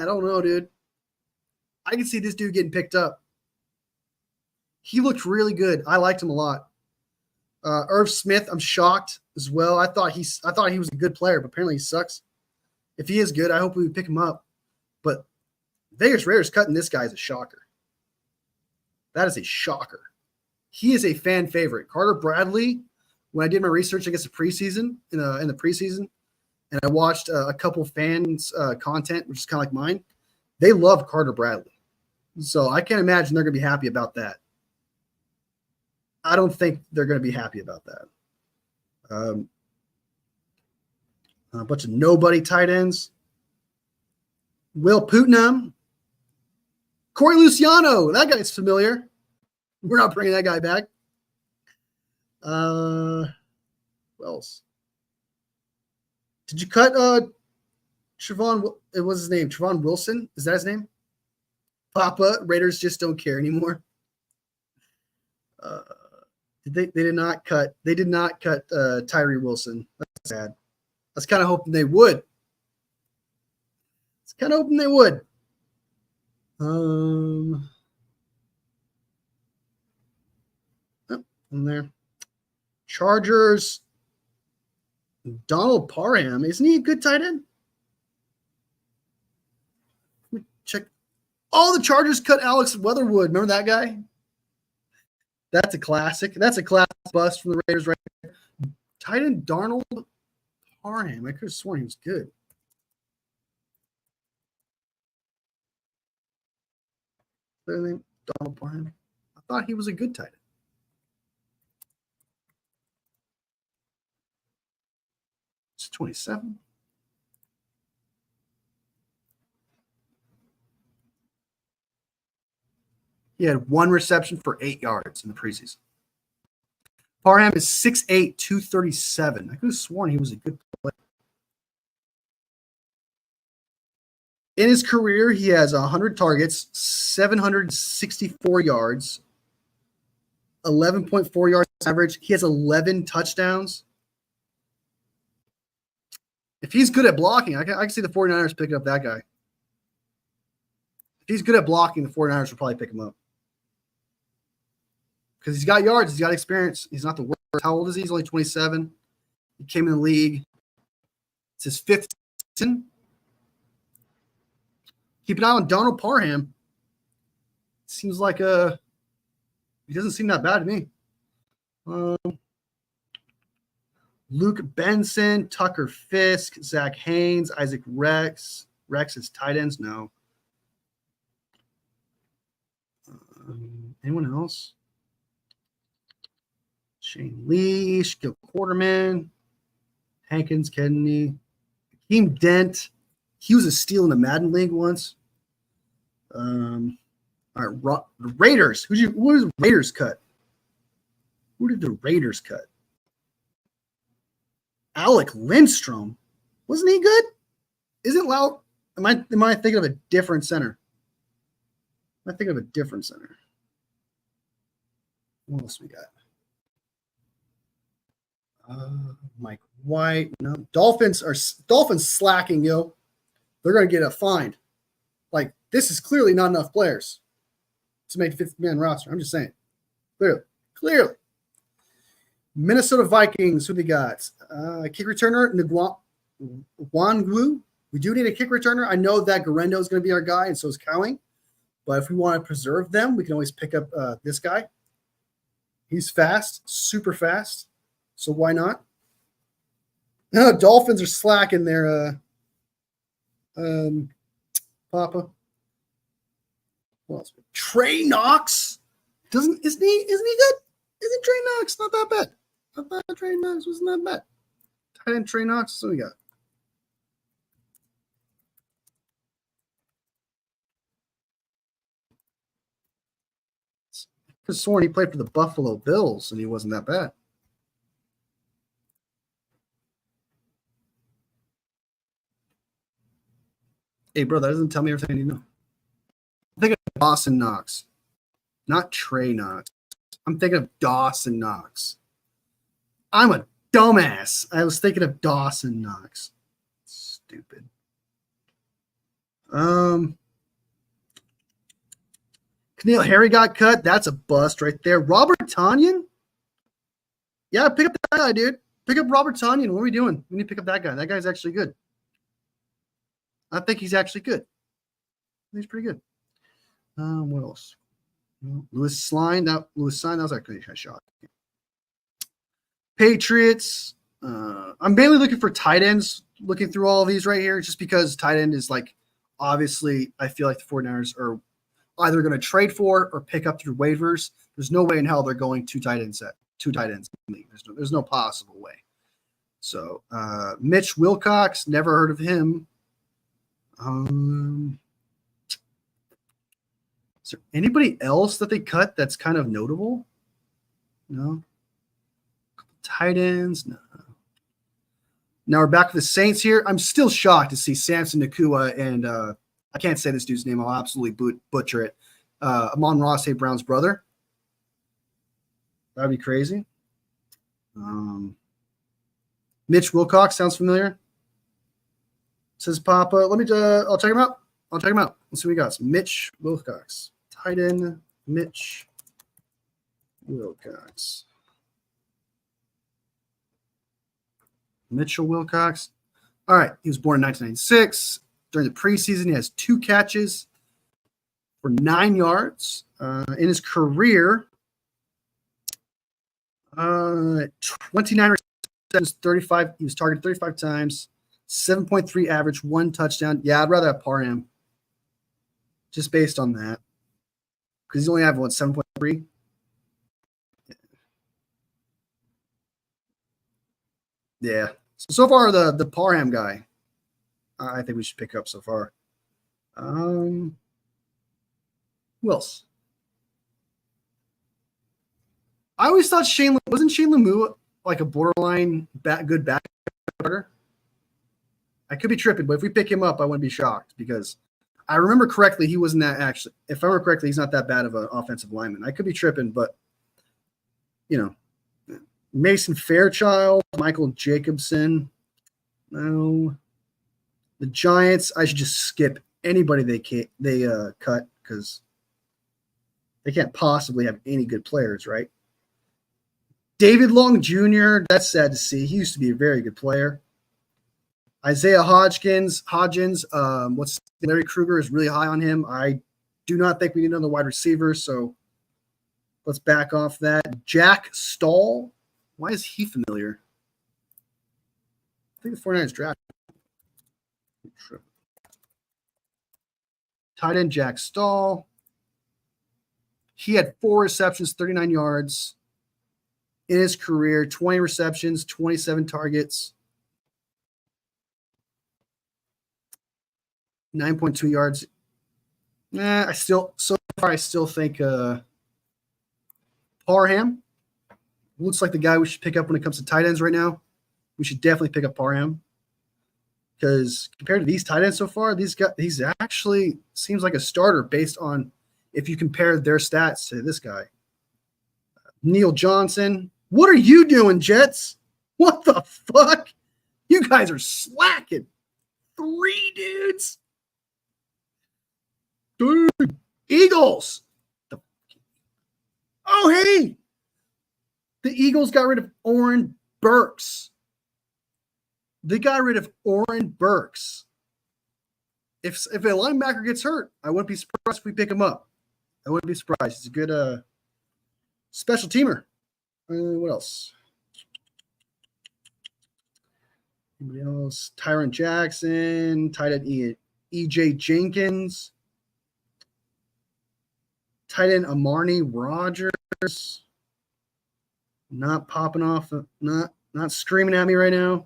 Speaker 1: don't know, dude. I can see this dude getting picked up. He looked really good. I liked him a lot. Irv Smith, I'm shocked as well. I thought he was a good player, but apparently he sucks. If he is good, I hope we would pick him up. But Vegas Raiders cutting this guy is a shocker. That is a shocker. He is a fan favorite. Carter Bradley, when I did my research against the preseason, in the preseason, and I watched a couple fans' content, which is kind of like mine, they love Carter Bradley. So I can't imagine they're going to be happy about that. I don't think they're going to be happy about that. A bunch of nobody tight ends. Will Putnam. Corey Luciano. That guy's familiar. We're not bringing that guy back. Who else? Did you cut Trevon? It was his name. Trevon Wilson. Is that his name? Papa. Raiders just don't care anymore. They did not cut. They did not cut Tyree Wilson. That's sad. I was kind of hoping they would. Oh, in there. Chargers. Donald Parham. Isn't he a good tight end? Let me check. Oh, the Chargers cut Alex Weatherwood. Remember that guy? That's a classic. That's a class bust from the Raiders right there. Tight end Donald Parham. I could have sworn he was good. Donald Parham. I thought he was a good tight end. It's 27. He had 1 reception for 8 yards in the preseason. Parham is 6'8", 237. I could have sworn he was a good player. In his career, he has 100 targets, 764 yards, 11.4 yards average. He has 11 touchdowns. If he's good at blocking, I can see the 49ers picking up that guy. If he's good at blocking, the 49ers will probably pick him up. Because he's got yards, he's got experience. He's not the worst. How old is he? He's only 27. He came in the league. It's his 5th season. Keep an eye on Donald Parham. Seems like he doesn't seem that bad to me. Luke Benson, Tucker Fisk, Zach Haynes, Isaac Rex. Rex is tight ends? No. Anyone else? Shane Leash, Gil Quarterman, Hankins, Kennedy, Hakeem Dent. He was a steal in the Madden League once. All right, the Raiders. Who did the Raiders cut? Who did the Raiders cut? Alec Lindstrom. Wasn't he good? Isn't Loud? Am I thinking of a different center? Am I thinking of a different center? What else we got? Mike White. No. Dolphins slacking, yo. They're going to get a fine. Like, this is clearly not enough players to make the 50-man roster. I'm just saying. Clearly. Minnesota Vikings, who they got? Kick returner, Nwangwu. We do need a kick returner. I know that Garendo is going to be our guy, and so is Cowing. But if we want to preserve them, we can always pick up this guy. He's fast, super fast. So why not? No, Dolphins are slacking their Papa. What else? Trey Knox isn't he good? Isn't Trey Knox not that bad? I thought Trey Knox wasn't that bad. Tight end Trey Knox. So we got. I could have sworn he played for the Buffalo Bills and he wasn't that bad. Hey, bro, that doesn't tell me everything you know. I'm thinking of Dawson Knox, not Trey Knox. I'm thinking of Dawson Knox. I'm a dumbass. I was thinking of Dawson Knox. Stupid. Keneal Harry got cut. That's a bust right there. Robert Tonyan? Yeah, pick up that guy, dude. Pick up Robert Tonyan. What are we doing? We need to pick up that guy. That guy's actually good. I think he's actually good. He's pretty good. What else? Lewis Sline. That was actually a shot. Patriots. I'm mainly looking for tight ends, looking through all of these right here, just because tight end is like, obviously, I feel like the 49ers are either going to trade for or pick up through waivers. There's no way in hell they're going two tight ends. There's no possible way. So Mitch Wilcox, never heard of him. Is there anybody else that they cut that's kind of notable? No. Tight ends, no. Now we're back to the Saints here. I'm still shocked to see Samson Nakua and I can't say this dude's name. I'll absolutely butcher it. Amon-Ra St. Brown's brother. That'd be crazy. Mitch Wilcox sounds familiar. Says Papa. Let me. I'll check him out. Let's see what we got. Mitch Wilcox, tight end. Mitch Wilcox. Mitchell Wilcox. All right. He was born in 1996. During the preseason, he has 2 catches for 9 yards. In his career, 29 receptions, 35. He was targeted 35 times, 7.3 average, 1 touchdown. Yeah, I'd rather have Parham just based on that because he's only have 7.3. Yeah. So far, the Parham guy, I think we should pick up so far. Who else? I always thought wasn't Shane Lemieux like a borderline good back starter? I could be tripping, but if we pick him up, I wouldn't be shocked because I remember correctly, he wasn't that actually. If I remember correctly, he's not that bad of an offensive lineman. I could be tripping, but Mason Fairchild, Michael Jacobson. No. The Giants, I should just skip anybody they cut because they can't possibly have any good players, right? David Long Jr., that's sad to see. He used to be a very good player. Isaiah Hodgins, Larry Kruger is really high on him. I do not think we need another wide receiver, so let's back off that. Jack Stahl. Why is he familiar? I think the 49ers draft. Tight end Jack Stahl. He had 4 receptions, 39 yards in his career, 20 receptions, 27 targets, 9.2 yards. I still think Parham looks like the guy we should pick up when it comes to tight ends right now. We should definitely pick up Parham because compared to these tight ends so far, he's actually seems like a starter based on if you compare their stats to this guy. Neil Johnson. What are you doing, Jets? What the fuck? You guys are slacking. 3 dudes. Dude. Eagles. Oh, hey. The Eagles got rid of Oren Burks. They got rid of Oren Burks. If a linebacker gets hurt, I wouldn't be surprised if we pick him up. I wouldn't be surprised. He's a good special teamer. What else? Anybody else? Tyron Jackson, tight end E.J. Jenkins, tight end Amari Rogers. Not popping off, not screaming at me right now.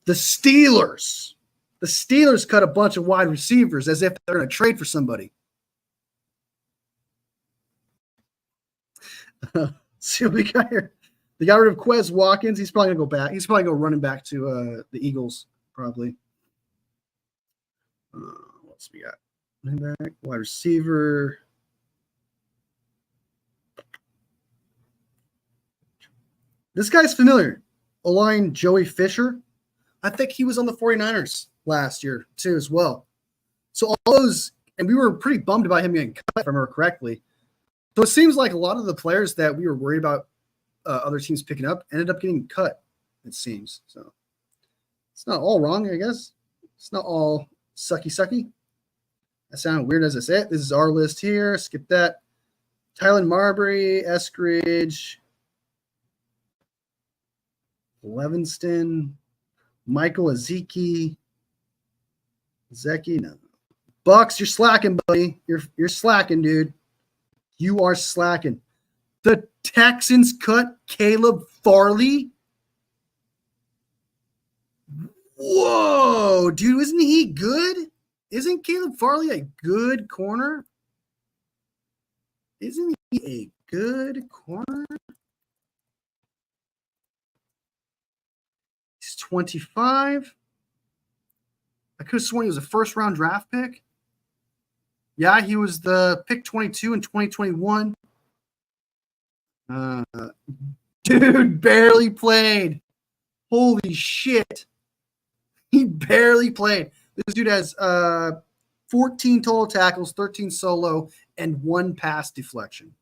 Speaker 1: The Steelers. The Steelers cut a bunch of wide receivers as if they're going to trade for somebody. See what we got here. They got rid of Quez Watkins. He's probably going to go back. He's probably going to running back to the Eagles, probably. What else we got? Running back, wide receiver. This guy's familiar. O-line Joey Fisher. I think he was on the 49ers last year, too, as well. So all those, and we were pretty bummed about him getting cut, if I remember correctly. So it seems like a lot of the players that we were worried about other teams picking up ended up getting cut, it seems. So it's not all wrong, I guess. It's not all sucky. That sounded weird as I say it. This is our list here. Skip that. Tylen Marbury, Eskridge, Levinston, Michael Azeki, no. Bucks, you're slacking, buddy. You're slacking, dude. You are slacking. The Texans cut Caleb Farley. Whoa, dude, isn't he good? Isn't Caleb Farley a good corner? Isn't he a good corner? He's 25. I could have sworn he was a first-round draft pick. Yeah, he was the pick 22 in 2021. Dude, barely played. Holy shit. He barely played. This dude has 14 total tackles, 13 solo, and 1 pass deflection.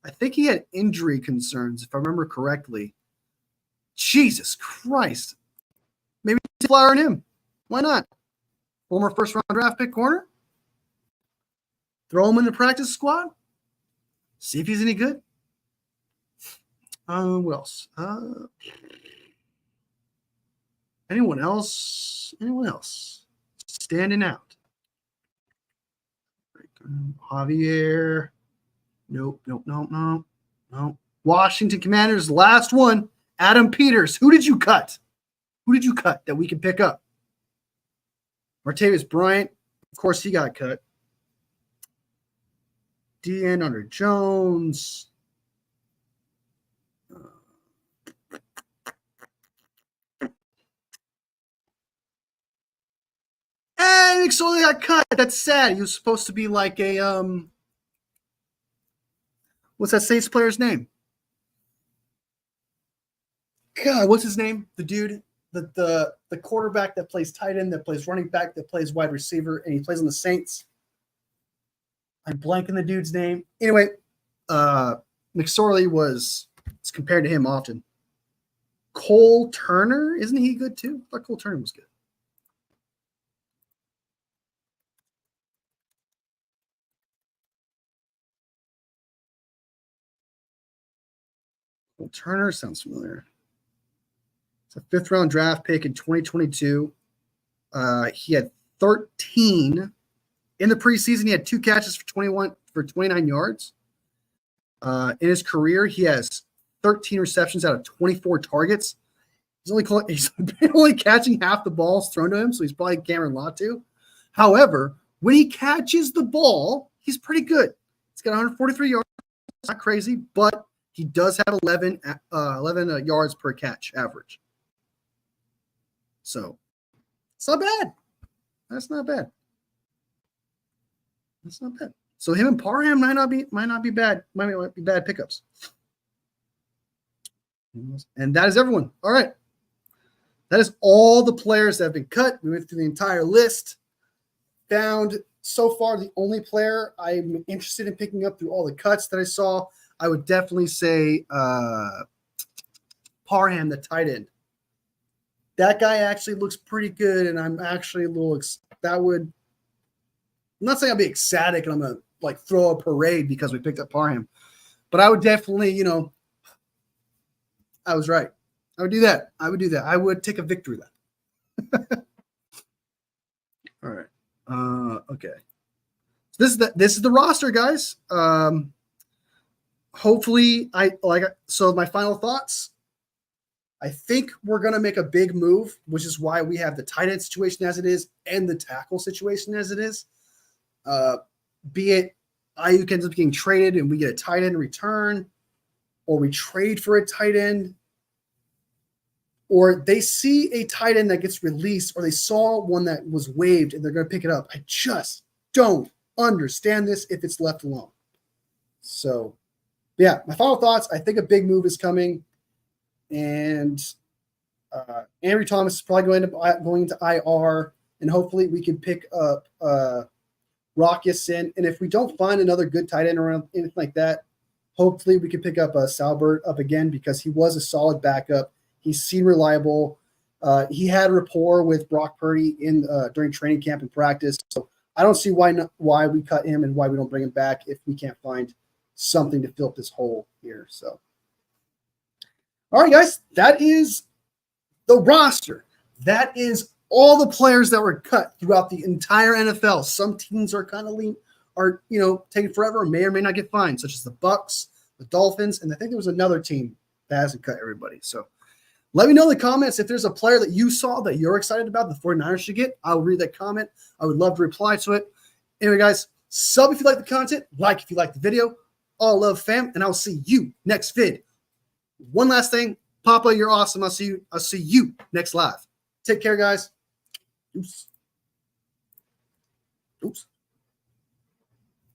Speaker 1: I think he had injury concerns, if I remember correctly. Jesus Christ. Maybe flyer on him. Why not? Former first-round draft pick corner. Throw him in the practice squad. See if he's any good. What else? Anyone else? Anyone else standing out? Javier. Nope. Washington Commanders, last one. Adam Peters. Who did you cut? Who did you cut that we can pick up? Martavis Bryant. Of course, he got cut. DeAndre Jones. And Nick Soley got cut. That's sad. He was supposed to be like a what's that Saints player's name? God, what's his name? The dude, the quarterback that plays tight end, that plays running back, that plays wide receiver, and he plays on the Saints. I'm blanking the dude's name. Anyway, McSorley was compared to him often. Cole Turner, isn't he good too? I thought Cole Turner was good. Cole Turner sounds familiar. It's a 5th-round draft pick in 2022. He had 13 in the preseason. He had 2 catches for 29 yards. In his career, he has 13 receptions out of 24 targets. He's only catching half the balls thrown to him, so he's probably Cameron Latu. However, when he catches the ball, he's pretty good. He's got 143 yards. It's not crazy, but he does have 11 yards per catch average. So it's not bad. That's not bad. That's not bad. So him and Parham might not be bad. Might be bad pickups. And that is everyone. All right. That is all the players that have been cut. We went through the entire list. Found so far the only player I'm interested in picking up through all the cuts that I saw. I would definitely say Parham, the tight end. That guy actually looks pretty good, and I'm actually a little I'm not saying I'll be ecstatic and I'm gonna like throw a parade because we picked up Parham, but I would definitely, I was right. I would do that. I would take a victory then. All right. Okay. So this is the roster, guys. Hopefully, so my final thoughts. I think we're going to make a big move, which is why we have the tight end situation as it is and the tackle situation as it is. Be it Ayuk ends up getting traded and we get a tight end in return, or we trade for a tight end, or they see a tight end that gets released, or they saw one that was waived and they're going to pick it up. I just don't understand this if it's left alone. So, yeah, my final thoughts. I think a big move is coming. And Ambry Thomas is probably going to IR, and hopefully we can pick up Rock Ya-Sin. And if we don't find another good tight end around anything like that, hopefully we can pick up Salbert up again, because he was a solid backup. He's seen reliable. He had rapport with Brock Purdy during training camp and practice. So I don't see why we cut him and why we don't bring him back if we can't find something to fill this hole here. So. All right, guys, that is the roster. That is all the players that were cut throughout the entire NFL. Some teams are kind of lean, are taking forever, or may not get fined, such as the Bucks, the Dolphins, and I think there was another team that hasn't cut everybody. So let me know in the comments if there's a player that you saw that you're excited about the 49ers should get. I'll read that comment. I would love to reply to it. Anyway, guys, sub if you like the content, like if you like the video. All love, fam, and I'll see you next vid. One last thing, Papa, you're awesome. I'll see you next live. Take care, guys. Oops.